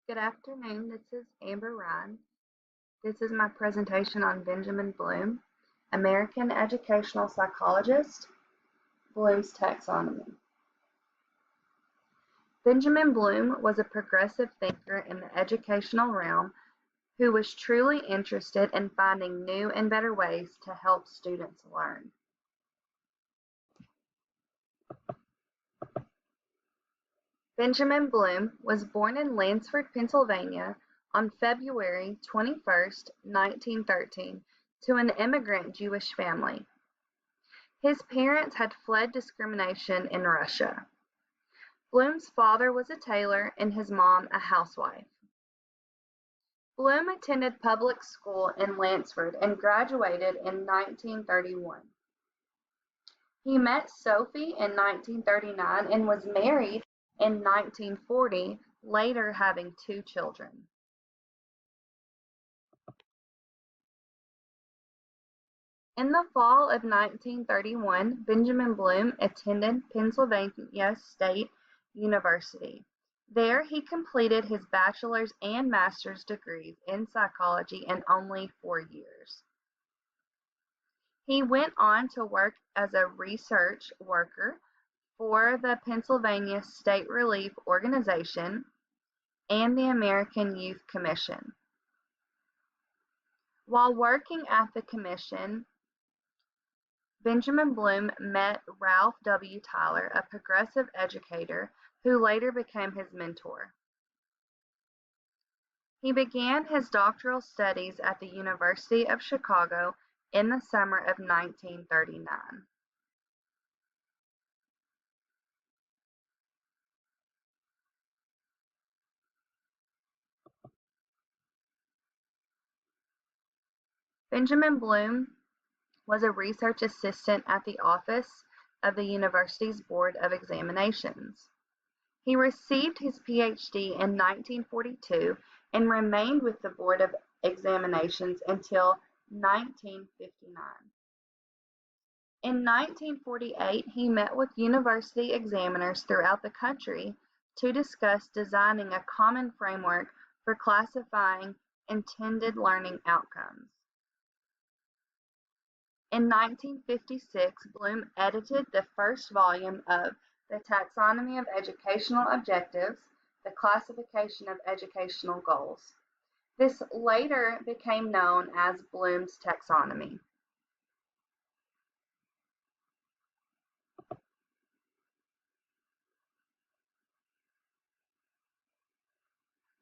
Good afternoon. This is Amber Ryan. This is my presentation on Benjamin Bloom, American educational psychologist, Bloom's taxonomy. Benjamin Bloom was a progressive thinker in the educational realm who was truly interested in finding new and better ways to help students learn. Benjamin Bloom was born in Lansford, Pennsylvania on February 21st, 1913, to an immigrant Jewish family. His parents had fled discrimination in Russia. Bloom's father was a tailor and his mom a housewife. Bloom attended public school in Lansford and graduated in 1931. He met Sophie in 1939 and was married in 1940, later having two children. In the fall of 1931, Benjamin Bloom attended Pennsylvania State University. There he completed his bachelor's and master's degrees in psychology in only 4 years. He went on to work as a research worker for the Pennsylvania State Relief Organization and the American Youth Commission. While working at the commission, Benjamin Bloom met Ralph W. Tyler, a progressive educator who later became his mentor. He began his doctoral studies at the University of Chicago in the summer of 1939. Benjamin Bloom was a research assistant at the office of the university's Board of Examinations. He received his PhD in 1942 and remained with the Board of Examinations until 1959. In 1948, he met with university examiners throughout the country to discuss designing a common framework for classifying intended learning outcomes. In 1956, Bloom edited the first volume of The Taxonomy of Educational Objectives, the classification of educational goals. This later became known as Bloom's taxonomy.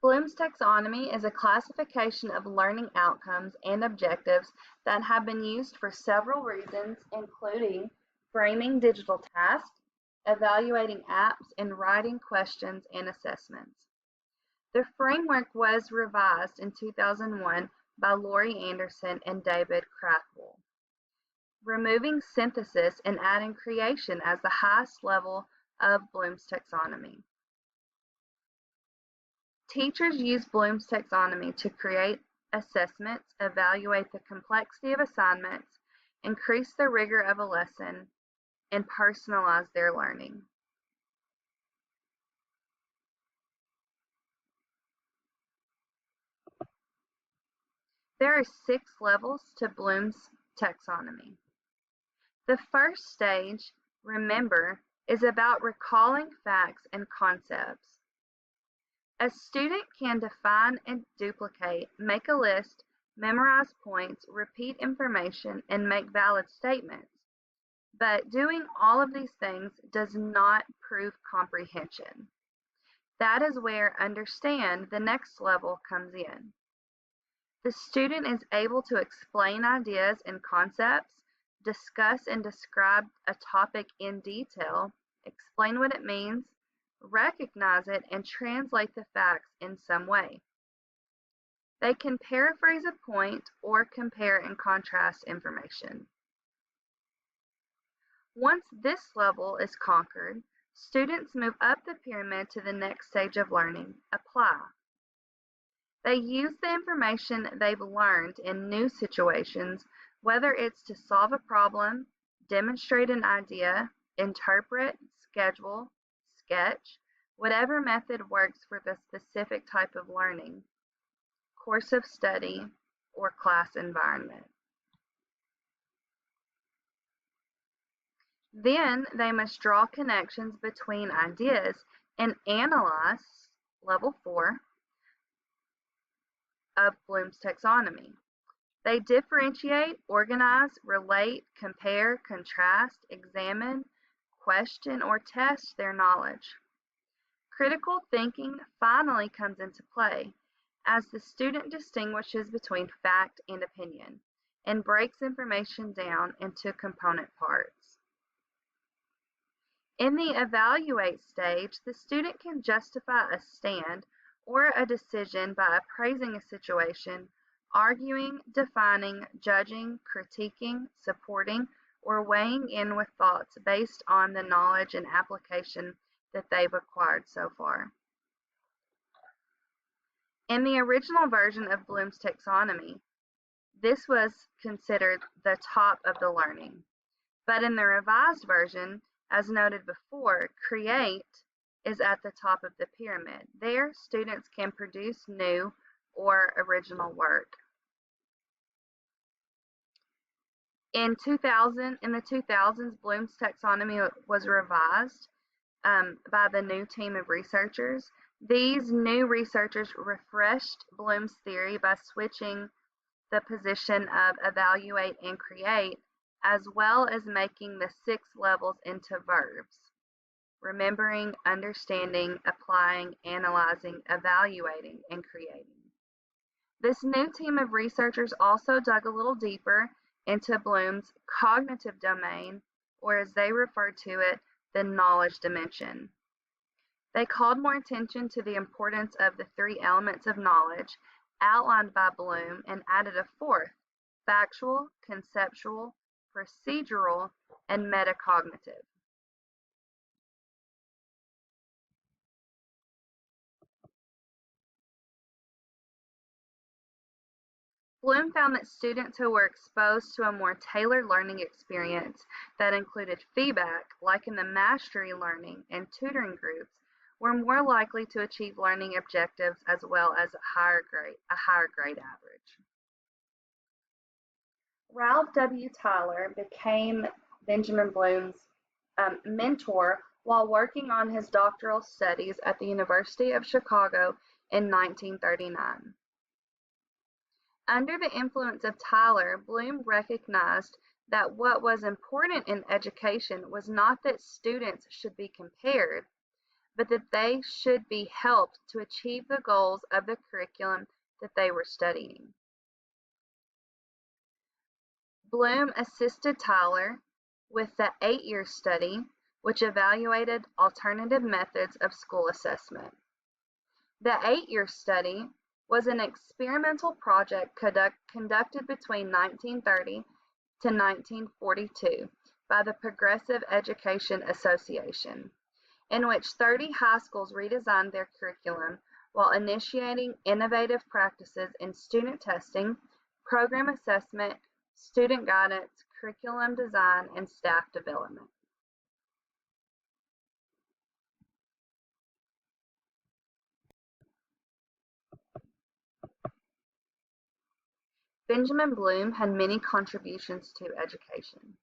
Bloom's taxonomy is a classification of learning outcomes and objectives that have been used for several reasons, including framing digital tasks, evaluating apps, and writing questions and assessments. The framework was revised in 2001 by Laurie Anderson and David Krathwohl, removing synthesis and adding creation as the highest level of Bloom's taxonomy. Teachers use Bloom's taxonomy to create assessments, evaluate the complexity of assignments, increase the rigor of a lesson, and personalize their learning. There are 6 levels to Bloom's taxonomy. The first stage, remember, is about recalling facts and concepts. A student can define and duplicate, make a list, memorize points, repeat information, and make valid statements. But doing all of these things does not prove comprehension. That is where understand, the next level, comes in. The student is able to explain ideas and concepts, discuss and describe a topic in detail, explain what it means, recognize it, and translate the facts in some way. They can paraphrase a point or compare and contrast information. Once this level is conquered, students move up the pyramid to the next stage of learning, apply. They use the information they've learned in new situations, whether it's to solve a problem, demonstrate an idea, interpret, schedule, sketch, whatever method works for the specific type of learning, course of study, or class environment. Then they must draw connections between ideas and analyze, level 4 of Bloom's taxonomy. They differentiate, organize, relate, compare, contrast, examine, question, or test their knowledge. Critical thinking finally comes into play as the student distinguishes between fact and opinion and breaks information down into component parts. In the evaluate stage, the student can justify a stand or a decision by appraising a situation, arguing, defining, judging, critiquing, supporting, or weighing in with thoughts based on the knowledge and application that they've acquired so far. In the original version of Bloom's taxonomy, this was considered the top of the learning. But in the revised version, as noted before, create is at the top of the pyramid. There, students can produce new or original work. In the 2000s, Bloom's taxonomy was revised by the new team of researchers. These new researchers refreshed Bloom's theory by switching the position of evaluate and create, as well as making the 6 levels into verbs: remembering, understanding, applying, analyzing, evaluating, and creating. This new team of researchers also dug a little deeper into Bloom's cognitive domain, or as they referred to it, the knowledge dimension. They called more attention to the importance of the 3 elements of knowledge outlined by Bloom and added a 4th: factual, conceptual, procedural, and metacognitive. Bloom found that students who were exposed to a more tailored learning experience that included feedback, like in the mastery learning and tutoring groups, were more likely to achieve learning objectives as well as a higher grade average. Ralph W. Tyler became Benjamin Bloom's mentor while working on his doctoral studies at the University of Chicago in 1939. Under the influence of Tyler, Bloom recognized that what was important in education was not that students should be compared, but that they should be helped to achieve the goals of the curriculum that they were studying. Bloom assisted Tyler with the 8-year study, which evaluated alternative methods of school assessment. The 8-year study was an experimental project conducted between 1930 to 1942 by the Progressive Education Association, in which 30 high schools redesigned their curriculum while initiating innovative practices in student testing, program assessment, student guidance, curriculum design, and staff development. Benjamin Bloom had many contributions to education.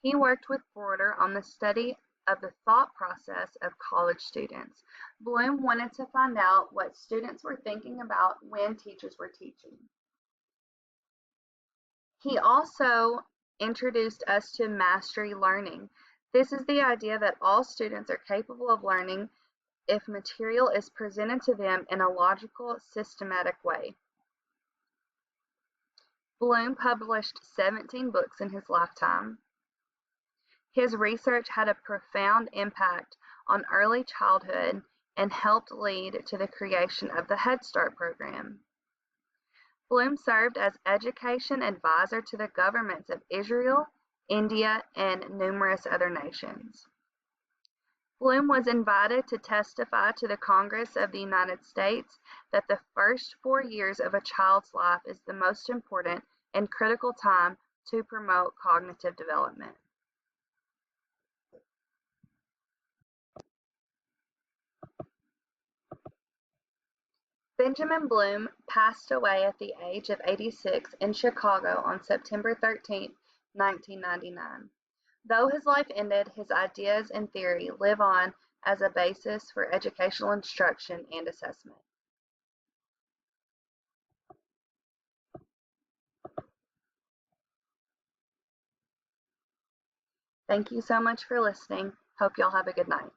He worked with Broder on the study of the thought process of college students. Bloom wanted to find out what students were thinking about when teachers were teaching. He also introduced us to mastery learning. This is the idea that all students are capable of learning if material is presented to them in a logical, systematic way. Bloom published 17 books in his lifetime. His research had a profound impact on early childhood and helped lead to the creation of the Head Start program. Bloom served as education advisor to the governments of Israel, India, and numerous other nations. Bloom was invited to testify to the Congress of the United States that the first 4 years of a child's life is the most important and critical time to promote cognitive development. Benjamin Bloom passed away at the age of 86 in Chicago on September 13, 1999. Though his life ended, his ideas and theory live on as a basis for educational instruction and assessment. Thank you so much for listening. Hope y'all have a good night.